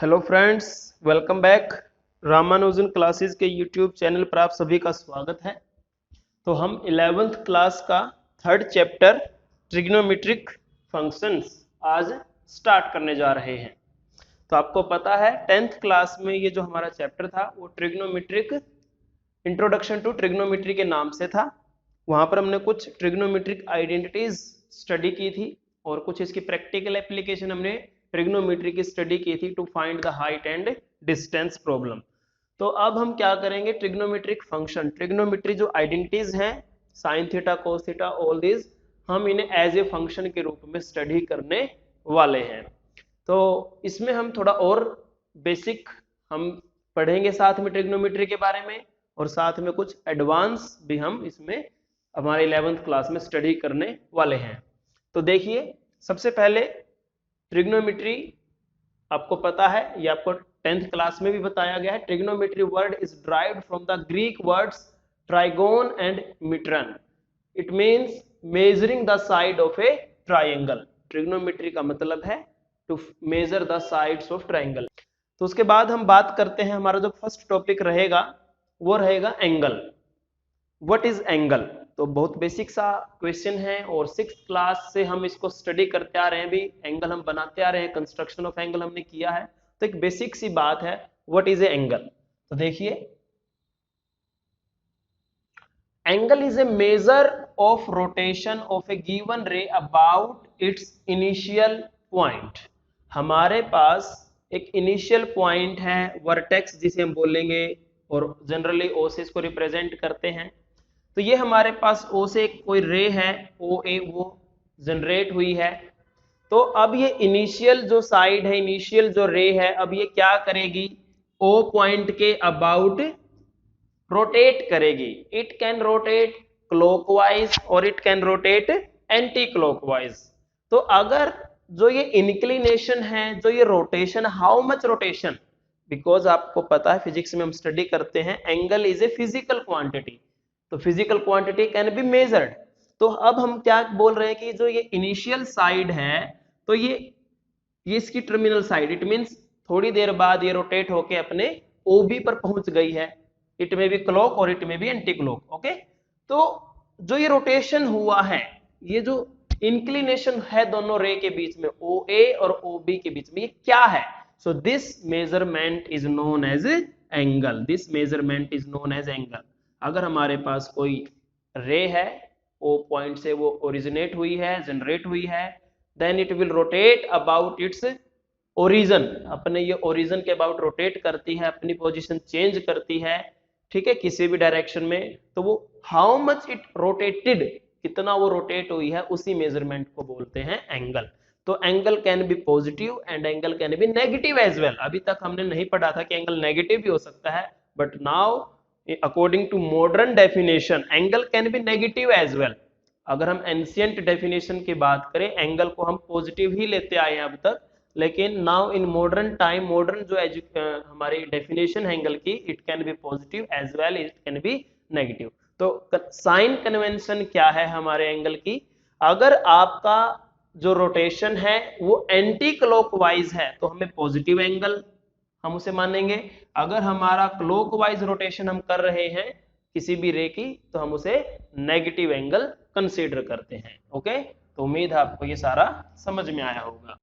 Hello friends, welcome back. Ramanujan classes के YouTube channel classes के YouTube channel पर आप सभी का स्वागत है। तो हम 11th क्लास का थर्ड चैप्टर ट्रिग्नोमेट्रिक फंक्शंस आज स्टार्ट करने जा रहे हैं। तो आपको पता है 10th क्लास में ये जो हमारा चैप्टर था वो ट्रिग्नोमेट्रिक इंट्रोडक्शन टू ट्रिग्नोमेट्री के नाम से था। वहां पर हमने कुछ ट्रिग्नोमेट्रिक आइडेंटिटीज स्टडी की थी और कुछ इसकी प्रैक्टिकल एप्लीकेशन हमने ट्रिग्नोमेट्री की स्टडी की थी to find the height and distance problem. तो अब हम क्या करेंगे, ट्रिग्नोमेट्रिक फंक्शन, ट्रिग्नोमेट्री जो आइडेंटिटीज हैं sine theta cos theta all this, हम इन्हें एज ए फंक्शन के रूप में स्टडी करने वाले हैं। तो इसमें हम थोड़ा और बेसिक हम पढ़ेंगे साथ में ट्रिग्नोमेट्री के बारे में, और साथ में कुछ एडवांस भी हम इसमें हमारे 11th क्लास में स्टडी करने वाले हैं। तो देखिए, सबसे पहले ट्रिग्नोमेट्री आपको पता है, ये आपको 10th क्लास में भी बताया गया है। Trigonometry word is derived from the Greek words trigon and metron. It means measuring the side of a triangle. Trigonometry का मतलब है to measure the sides of triangle. तो उसके बाद हम बात करते हैं, हमारा जो फर्स्ट टॉपिक रहेगा वो रहेगा एंगल। What is angle? तो बहुत बेसिक सा क्वेश्चन है और 6th क्लास से हम इसको स्टडी करते आ रहे हैं, भी एंगल हम बनाते आ रहे हैं, कंस्ट्रक्शन ऑफ एंगल हमने किया है। तो एक बेसिक सी बात है, व्हाट इज ए एंगल? तो देखिए, angle is A measure of rotation of A given रे अबाउट इट्स इनिशियल पॉइंट। हमारे पास एक इनिशियल पॉइंट है, वर्टेक्स जिसे हम बोलेंगे, और जनरली ओ से इसको रिप्रेजेंट करते हैं। तो ये हमारे पास ओ से कोई रे है, ओ ए, वो जनरेट हुई है। तो अब ये इनिशियल जो साइड है, इनिशियल जो रे है, अब ये क्या करेगी, ओ पॉइंट के अबाउट रोटेट करेगी। इट कैन रोटेट क्लॉकवाइज और it can rotate anti clockwise. तो अगर जो ये इंक्लिनेशन है, जो ये rotation, how much rotation, because आपको पता है फिजिक्स में हम स्टडी करते हैं angle is a physical quantity. तो physical quantity can be measured. तो अब हम क्या बोल रहे हैं कि जो ये इनिशियल साइड है, तो ये इसकी टर्मिनल साइड, इट मींस थोड़ी देर बाद ये रोटेट होके अपने ओबी पर पहुंच गई है। इट में बी क्लॉक और इट में बी एंटी क्लॉक। ओके, तो जो ये रोटेशन हुआ है, ये जो इंक्लिनेशन है दोनों रे के बीच में, ओ ए और ओ बी के बीच में, ये क्या है? So this measurement is known as angle. This measurement is known as angle. अगर हमारे पास कोई रे है, ओ पॉइंट से वो ओरिजिनेट हुई है, जनरेट हुई है, then it will rotate about its origin. अपने ये ओरिजिन के अबाउट रोटेट करती है, अपनी पोजीशन चेंज करती है, ठीक है, किसी भी डायरेक्शन में। तो वो हाउ मच इट रोटेटेड, कितना वो रोटेट हुई है, उसी मेजरमेंट को बोलते हैं एंगल। तो angle can be positive and angle can be negative as well. अभी तक हमने नहीं पढ़ा था कि एंगल नेगेटिव भी हो सकता है, but now according to modern definition angle can be negative as well. अगर हम एंशियंट डेफिनेशन की बात करें, एंगल को हम पॉजिटिव ही लेते आए हैं अब तक, लेकिन now in modern time, modern जो हमारी डेफिनेशन है एंगल की, it can be positive as well, it can be negative. तो साइन कन्वेंशन क्या है हमारे एंगल की? अगर आपका जो रोटेशन है वो एंटी क्लॉकवाइज है तो हमें पॉजिटिव एंगल हम उसे मानेंगे। अगर हमारा क्लॉकवाइज रोटेशन हम कर रहे हैं किसी भी रे की, तो हम उसे नेगेटिव एंगल कंसीडर करते हैं। ओके, तो उम्मीद है आपको ये सारा समझ में आया होगा।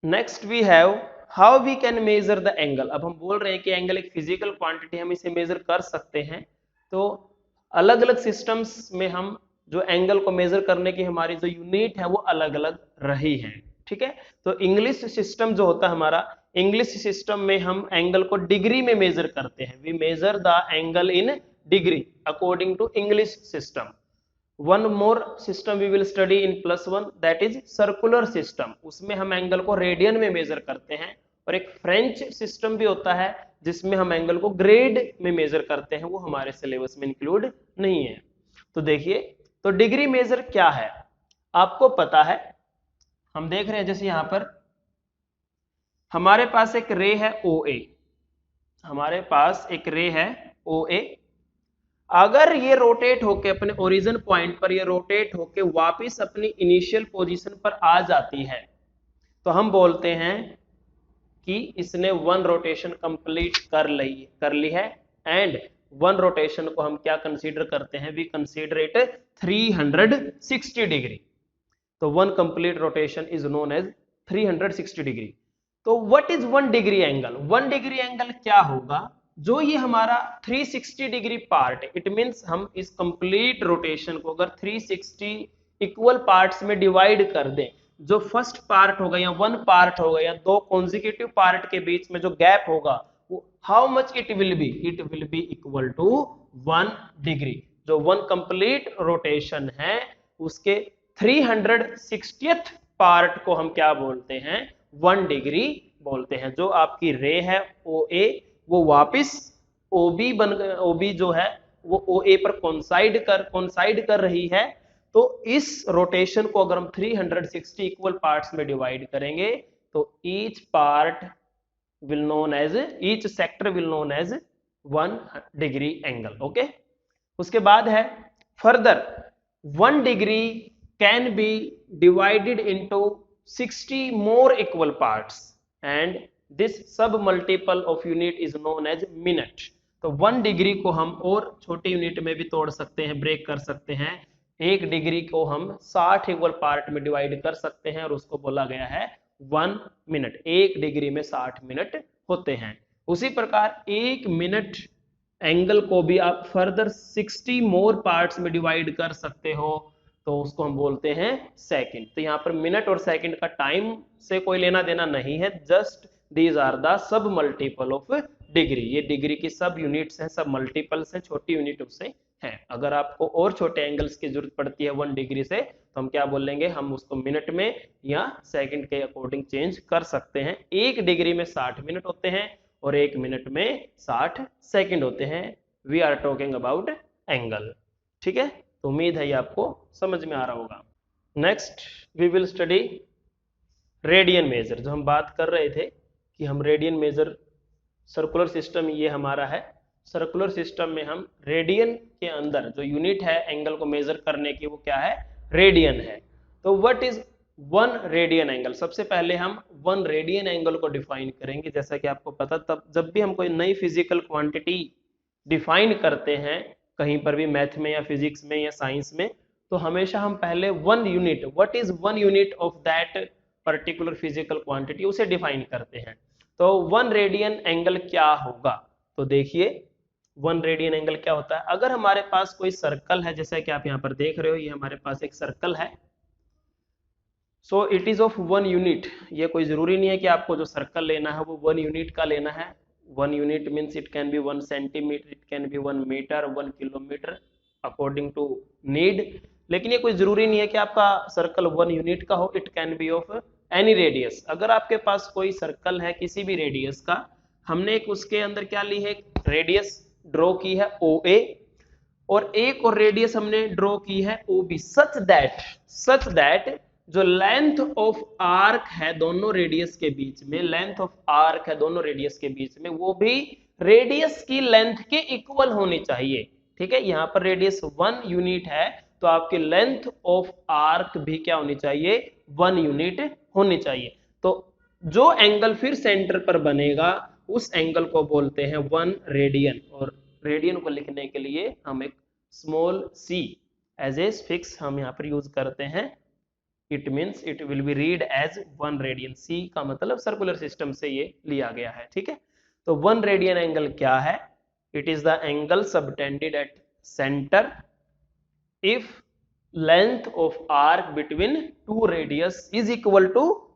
Next we have how we can measure the angle. अब हम बोल रहे हैं कि एंगल एक फिजिकल क्वांटिटी, हम इसे मेजर कर सकते हैं। तो अलग अलग सिस्टम्स में हम जो एंगल को मेजर करने की हमारी जो यूनिट है वो अलग अलग रही है, ठीक है। तो इंग्लिश सिस्टम जो होता है हमारा, इंग्लिश सिस्टम में हम एंगल को डिग्री में मेजर करते हैं। We measure the angle in degree according to English system. One more system we will study in +1, that is circular system. उसमें हम एंगल को रेडियन में मेजर करते हैं। और एक फ्रेंच सिस्टम भी होता है जिसमें हम एंगल को ग्रेड में मेजर करते हैं, वो हमारे सिलेबस में इंक्लूड नहीं है। तो देखिए, तो डिग्री मेजर क्या है आपको पता है। हम देख रहे हैं जैसे यहां पर हमारे पास एक रे है OA, हमारे पास एक रे है OA। अगर ये रोटेट होके अपने ओरिजिन पॉइंट पर, ये रोटेट होके वापस अपनी इनिशियल पोजीशन पर आ जाती है, तो हम बोलते हैं कि इसने 1 रोटेशन कंप्लीट कर ली है, एंड 1 रोटेशन को हम क्या कंसीडर करते हैं, वी कंसीडर इट 360 डिग्री। तो 1 complete rotation is known as 360 degree. तो what is 1 degree angle? 1 degree angle क्या होगा? जो ये हमारा 360 डिग्री पार्ट है, इट मींस हम इस कंप्लीट रोटेशन को अगर 360 इक्वल पार्ट्स में डिवाइड कर दें, जो फर्स्ट पार्ट होगा या 1 पार्ट होगा या 2 कॉन्जिक्यूटिव पार्ट के बीच में जो गैप होगा, वो how much it will be? It will be equal to 1 degree. जो 1 कंप्लीट रोटेशन है उसके 360th पार्ट को हम क्या बोलते हैं? 1 डिग्री बोलते हैं। जो आपकी रे है OA, वो वापस OB जो है वो OA पर कोइंसाइड कर रही है। तो इस रोटेशन को अगर हम 360 इक्वल पार्ट्स में डिवाइड करेंगे तो each sector will known as 1 degree angle. Okay, उसके बाद है further 1 degree can be divided into 60 more equal parts and this sub multiple of unit is known as minute। तो 1 डिग्री को हम और छोटे यूनिट में भी तोड़ सकते हैं, ब्रेक कर सकते हैं। 1 डिग्री को हम 60 इक्वल पार्ट में डिवाइड कर सकते हैं और उसको बोला गया है 1 मिनट। 1 डिग्री में 60 मिनट होते हैं। उसी प्रकार 1 मिनट एंगल को भी आप फर्दर 60 मोर पार्ट्स में डिवाइड कर सकते हो, तो उसको हम बोलते हैं सेकंड। तो यहाँ पर मिनट और सेकंड का टाइम से कोई लेना देना नहीं है, just these are the sub multiple of degree. ये डिग्री की सब यूनिट्स हैं, सब मल्टीपल्स हैं, छोटी यूनिट उससे है। अगर आपको और छोटे एंगल्स की जरूरत पड़ती है 1 डिग्री से, तो हम क्या बोलेंगे? हम उसको मिनट में या सेकंड के अकॉर्डिंग चेंज कर सकते हैं। 1 डिग्री में 60 मिनट होते हैं और 1 मिनट में 60 सेकंड होते हैं। We are talking about angle. ठीक है, तो उम्मीद है ये आपको समझ में आ रहा होगा। Next we will study radian measure. जो हम बात कर रहे थे कि हम रेडियन मेजर, सर्कुलर सिस्टम ये हमारा है। सर्कुलर सिस्टम में हम रेडियन के अंदर जो यूनिट है एंगल को मेजर करने की, वो क्या है? रेडियन है। तो व्हाट इज 1 रेडियन एंगल? सबसे पहले हम 1 रेडियन एंगल को डिफाइन करेंगे। जैसा कि आपको पता, तब जब भी हम कोई नई फिजिकल क्वांटिटी डिफाइन करते हैं कहीं पर भी, मैथ में या फिजिक्स में या साइंस में, तो हमेशा हम पहले 1 unit, what is 1 unit of that particular physical quantity, उसे डिफाइन करते हैं। तो 1 रेडियन एंगल क्या होगा? तो देखिए 1 रेडियन एंगल क्या होता है। अगर हमारे पास कोई सर्कल है, जैसा कि आप यहाँ पर देख रहे हो, ये हमारे पास एक सर्कल है। So it is of 1 unit. ये कोई जरूरी नहीं है कि आपको जो सर्कल लेना है वो 1 यूनिट का लेना है। 1 unit means it can be 1 centimeter, it can be 1 meter, 1 kilometer according to need। लेकिन ये कोई जरूरी नहीं है कि आपका सर्कल 1 यूनिट का हो। It can B of any radius. अगर आपके पास कोई सर्कल है किसी भी रेडियस का, हमने एक उसके अंदर क्या ली है, रेडियस ड्रॉ की है OA, और एक और रेडियस हमने ड्रॉ की है OB, सच दैट जो लेंथ ऑफ आर्क है दोनों रेडियस के बीच में, लेंथ ऑफ आर्क है दोनों रेडियस के बीच में, वो भी रेडियस की लेंथ के इक्वल होनी चाहिए। ठीक है, यहाँ पर रेडियस 1 यूनिट है, तो आपकी लेंथ ऑफ आर्क भी क्या होनी चाहिए? 1 यूनिट होनी चाहिए। तो जो एंगल फिर सेंटर पर बनेगा उस एंगल को बोलते हैं 1 रेडियन। और रेडियन को लिखने के लिए हम एक small c as a fix हम यहाँ पर यूज करते हैं। It means it will be read as 1 radian. c का मतलब सर्कुलर सिस्टम से ये लिया गया है। ठीक है, तो 1 रेडियन एंगल क्या है? It is the angle subtended at centre if length of arc between 2 radius is equal to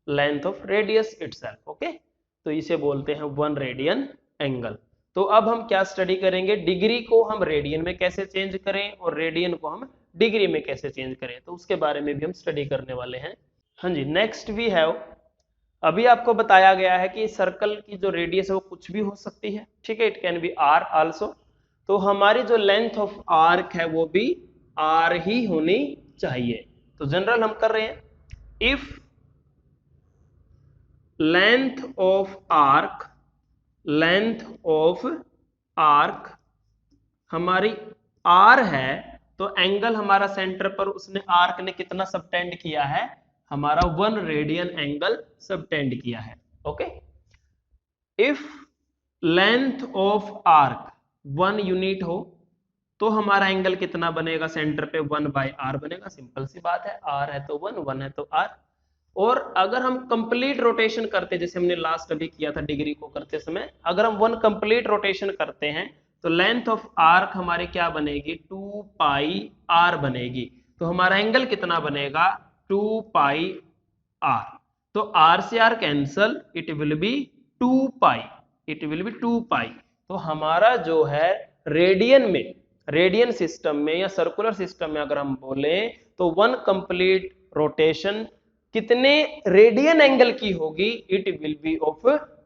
length of radius itself. Okay, तो इसे बोलते हैं 1 रेडियन एंगल। तो अब हम क्या स्टडी करेंगे? डिग्री को हम रेडियन में कैसे चेंज करें और रेडियन को हम डिग्री में कैसे चेंज करें, तो उसके बारे में भी हम स्टडी करने वाले हैं। हाँ जी, नेक्स्ट वी हैव, अभी आपको बताया गया है कि सर्कल की जो रेडियस है वो कुछ भी हो सकती है। ठीक है, it can B r also. तो हमारी जो लेंथ ऑफ आर्क है वो भी r ही होनी चाहिए। तो जनरल हम कर रहे हैं, इफ लेंथ ऑफ आर्क हमारी r है, तो एंगल हमारा सेंटर पर उसने आर्क ने कितना सबटेंड किया है? हमारा 1 रेडियन एंगल सबटेंड किया है। Okay, if length of arc 1 unit हो तो हमारा एंगल कितना बनेगा, सेंटर पे 1/r बनेगा। सिंपल सी बात है, r है तो 1, 1 है तो r। और अगर हम कंप्लीट रोटेशन करते, जैसे हमने लास्ट अभी किया था डिग्री को करते समय, अगर हम 1 कंप्लीट रोटेशन करते हैं तो लेंथ ऑफ आर्क हमारी क्या बनेगी, 2πr बनेगी। तो हमारा एंगल कितना बनेगा, 2πr। तो r से r cancel, it will be 2π, it will be 2π। तो हमारा जो है रेडियन में, रेडियन सिस्टम में या सर्कुलर सिस्टम में अगर हम बोले तो 1 कंप्लीट रोटेशन कितने रेडियन एंगल की होगी, it will be of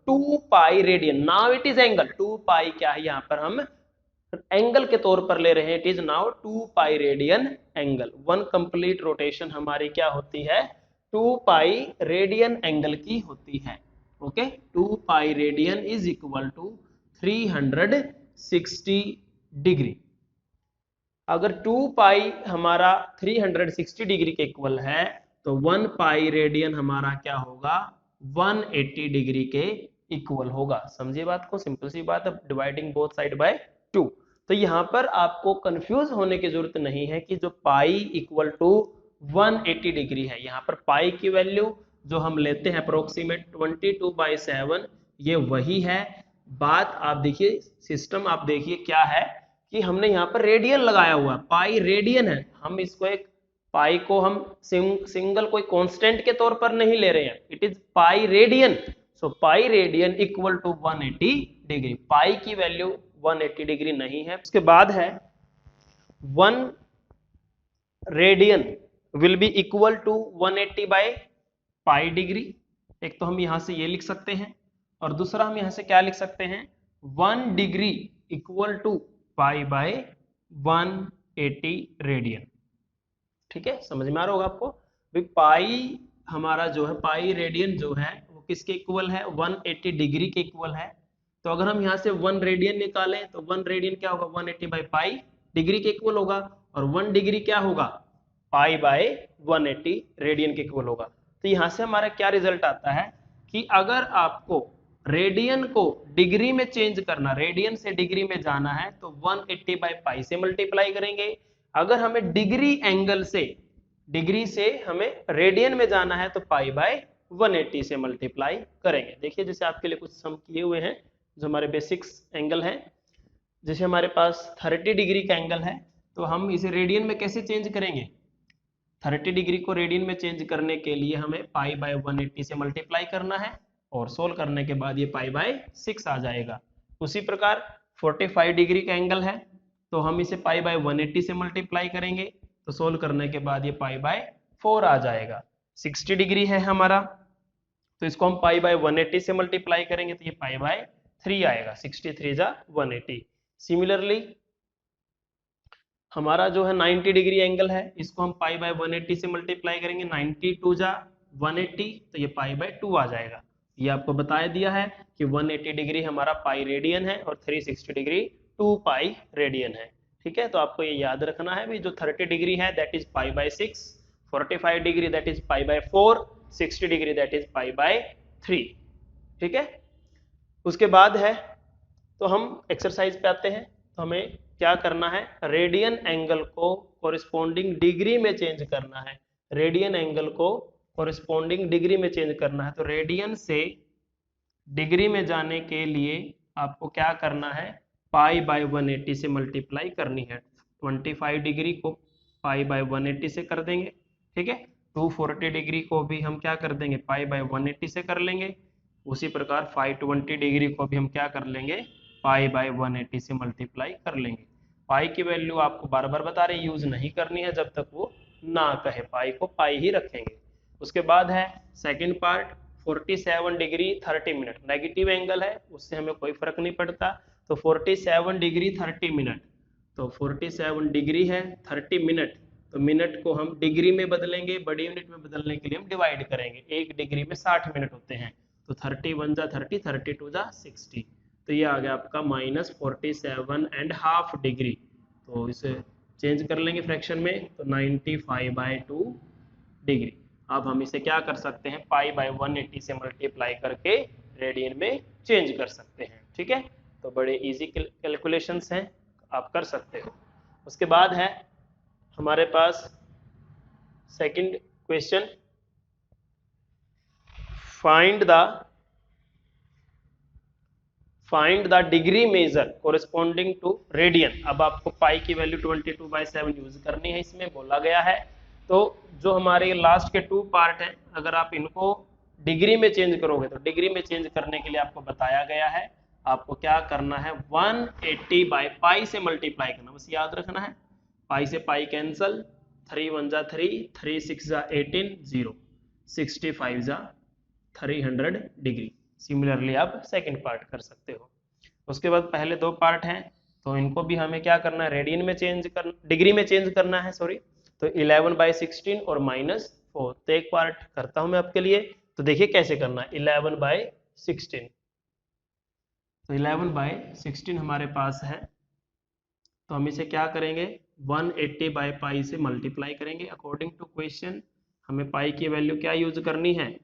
2π radian. Now it is angle, 2π क्या है यहां पर हम एंगल के तौर पर ले रहे हैं, it is now 2π radian angle. 1 complete rotation हमारी क्या होती है, 2π रेडियन एंगल की होती है। Okay, 2π radian is equal to 360 degree. अगर 2π हमारा 360 डिग्री के इक्वल है तो 1π रेडियन हमारा क्या होगा, 180 डिग्री के इक्वल होगा। समझिए बात को, सिंपल सी बात है, डिवाइडिंग बोथ साइड बाय 2। तो यहां पर आपको कंफ्यूज होने की जरूरत नहीं है कि जो पाई इक्वल टू 180 डिग्री है, यहाँ पर पाई की वैल्यू जो हम लेते हैं अप्रोक्सीमेट 22/7, ये वही है। बात आप देखिए, सिस्टम आप देखिए क्या है कि हमने यहाँ पर रेडियन लगाया हुआ है, पाई रेडियन है। हम इसको एक पाई को हम सिंगल कोई कांस्टेंट के तौर पर नहीं ले रहे हैं, it is pi radian. So pi radian equal to 180 degree. Pi की वैल्यू 180 डिग्री नहीं है। उसके बाद है 1 radian will be equal to 180/पाई डिग्री। एक तो हम यहां से ये लिख सकते हैं, और दूसरा हम यहां से क्या लिख सकते हैं, 1 डिग्री इक्वल टू π/180 रेडियन। ठीक है, समझ में आ रहा होगा आपको। भाई पाई हमारा जो है, पाई रेडियन जो है वो किसके इक्वल है, 180 डिग्री के इक्वल है। तो अगर हम यहाँ से 1 रेडियन निकालें तो 1 रेडियन क्या होगा, 180/पाई डिग्री के इक्वल होगा, और 1 डिग्री क्या होगा, π/180 रेडियन के इक्वल होगा। तो यहाँ से हमारा क्या रिजल्ट आता है कि अगर आपको रेडियन को डिग्री में चेंज करना, रेडियन से डिग्री में जाना है तो 180/पाई से मल्टीप्लाई करेंगे। अगर हमें डिग्री एंगल से, डिग्री से हमें रेडियन में जाना है तो π/180 से मल्टीप्लाई करेंगे। देखिए जैसे आपके लिए कुछ सम किए हुए हैं जो हमारे बेसिक्स एंगल हैं। जैसे हमारे पास 30 डिग्री का एंगल है, तो हम इसे रेडियन में कैसे चेंज करेंगे, 30 डिग्री को रेडियन में चेंज करने के लिए हमें π/180 से मल्टीप्लाई करना है, और सोल्व करने के बाद ये π/6 आ जाएगा। उसी प्रकार 45 डिग्री का एंगल है, तो हम इसे π/180 से मल्टीप्लाई करेंगे, तो सोल्व करने के बाद ये π/4 आ जाएगा। 60 डिग्री है हमारा, तो इसको हम π/180 से मल्टीप्लाई करेंगे तो ये π/3 आएगा। 63 जा 180। सिमिलरली हमारा जो है 90 डिग्री एंगल है, इसको हम π/180 से मल्टीप्लाई करेंगे, 92 जा 180, तो ये π/2 आ जाएगा। ये आपको बताया दिया है कि 180 डिग्री हमारा पाई रेडियन है और 360 डिग्री 2π रेडियन है। ठीक है, तो आपको ये याद रखना है भी, जो 30 डिग्री है that is π/6, 45 degree that is π/4, 60 degree that is π/3। ठीक है, उसके बाद है, तो हम एक्सरसाइज पे आते हैं। तो हमें क्या करना है, रेडियन एंगल को कोरिस्पोंडिंग डिग्री में चेंज करना है, रेडियन एंगल को कोरिस्पोंडिंग डिग्री में चेंज करना है। तो रेडियन से डिग्री में जाने के लिए आपको क्या करना है, π/180 से मल्टीप्लाई करनी है। 25 डिग्री को π/180 से कर देंगे। ठीक है, 240 डिग्री को भी हम क्या कर देंगे, π/180 से कर लेंगे। उसी प्रकार 520 डिग्री को भी हम क्या कर लेंगे, π/180 से मल्टीप्लाई कर लेंगे। पाई की वैल्यू आपको बार बार बता रहे, यूज नहीं करनी है जब तक वो ना कहे, पाई को पाई ही रखेंगे। उसके बाद है second part, 47 degree 30 minute, negative angle है, उससे हमें कोई फर्क नहीं पड़ता। तो 47 डिग्री 30 मिनट, तो 47 डिग्री है 30 मिनट, तो मिनट को हम डिग्री में बदलेंगे, बड़ी यूनिट में बदलने के लिए हम डिवाइड करेंगे। 1 डिग्री में 60 मिनट होते हैं, तो 31 जा 30, 32 जा 60, तो ये आ गया आपका -47.5 डिग्री। तो इसे चेंज कर लेंगे फ्रैक्शन में, तो 95/2 डिग्री। अब हम इसे क्या कर सकते हैं, π/180 से मल्टीप्लाई करके रेडियन में चेंज कर सकते हैं। ठीक है, तो बड़े इजी कैलकुलेशंस हैं, आप कर सकते हो। उसके बाद है हमारे पास second question, find the degree measure corresponding to radian. अब आपको पाई की वैल्यू 22/7 यूज करनी है, इसमें बोला गया है। तो जो हमारे लास्ट के 2 पार्ट हैं, अगर आप इनको डिग्री में चेंज करोगे तो डिग्री में चेंज करने के लिए आपको बताया गया है, आपको क्या करना है, 180 बाई पाई से मल्टीप्लाई करना, बस याद रखना है। पाई से पाई कैंसल, 3 1 जा 3, 3 6 जा 18, 0, 65 जा 300 डिग्री। सिमिलरली आप सेकंड पार्ट कर सकते हो। उसके बाद पहले 2 पार्ट हैं, तो इनको भी हमें क्या करना है, रेडियन में चेंज करना, डिग्री में चेंज करना है, सॉरी। तो 11/16 और -4। तो एक पार्ट करता हूं मैं आपके लिए, तो देखिए कैसे करना है। 11/16, तो 11/16 हमारे पास है, तो हम इसे क्या करेंगे, 180 बाई पाई से मल्टीप्लाई करेंगे। अकॉर्डिंग टू क्वेश्चन हमें पाई की वैल्यू क्या यूज करनी है,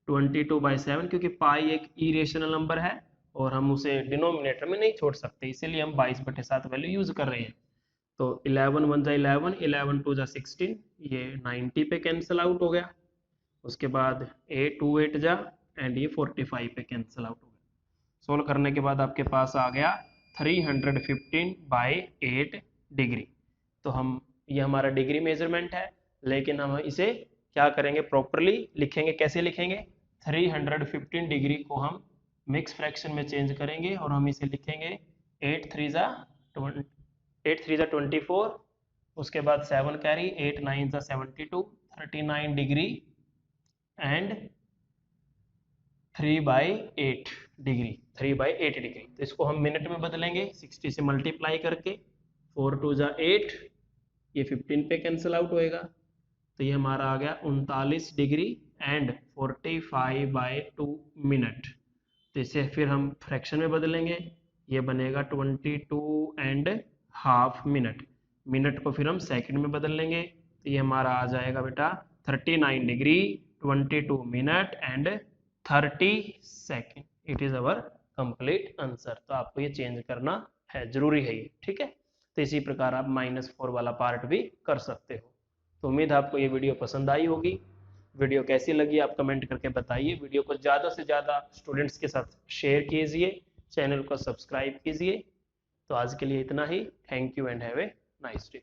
22/7, क्योंकि पाई एक इरेशनल नंबर है और हम उसे डिनोमिनेटर में नहीं छोड़ सकते, इसीलिए हम 22/7 वैल्यू यूज कर रहे हैं। तो 11 1 जा 11, 11 2 जा 16, ये 90 पे कैंसिल आउट हो गया। उसके बाद 8 2 8 जा, एंड ये 45 पे कैंसिल आउट हो गया। सोल्व करने के बाद आपके पास आ गया 315/8 डिग्री। तो हम, ये हमारा डिग्री मेजरमेंट है, लेकिन हम इसे क्या करेंगे, प्रॉपरली लिखेंगे। कैसे लिखेंगे, 315 डिग्री को हम मिक्स फ्रैक्शन में चेंज करेंगे और हम इसे लिखेंगे 8 3 जा 24, उसके बाद 7 कैरी, 8 9 जा 72, 39 डिग्री एंड 3/8 डिग्री, 3/8 डिग्री। तो इसको हम मिनट में बदलेंगे, 60 से मल्टीप्लाई करके, 4 2 जा 8, ये 15 पे कैंसिल आउट होएगा, तो ये हमारा आ गया 39 डिग्री एंड 45/2 मिनट। तो इसे फिर हम फ्रैक्शन में बदलेंगे, ये बनेगा 22.5 मिनट। मिनट को फिर हम सेकंड में बदल लेंगे, तो ये हमारा आ जाएगा बेटा 39 degree 22 minute and 30 second. It is our complete answer. तो आपको ये चेंज करना है, जरूरी है ये। ठीक है, तो इसी प्रकार आप -4 वाला पार्ट भी कर सकते हो। तो उम्मीद है आपको ये वीडियो पसंद आई होगी। वीडियो कैसी लगी आप कमेंट करके बताइए। वीडियो को ज़्यादा से ज़्यादा स्टूडेंट्स के साथ शेयर कीजिए, चैनल को सब्सक्राइब कीजिए। तो आज के लिए इतना ही। Thank you and have a nice day.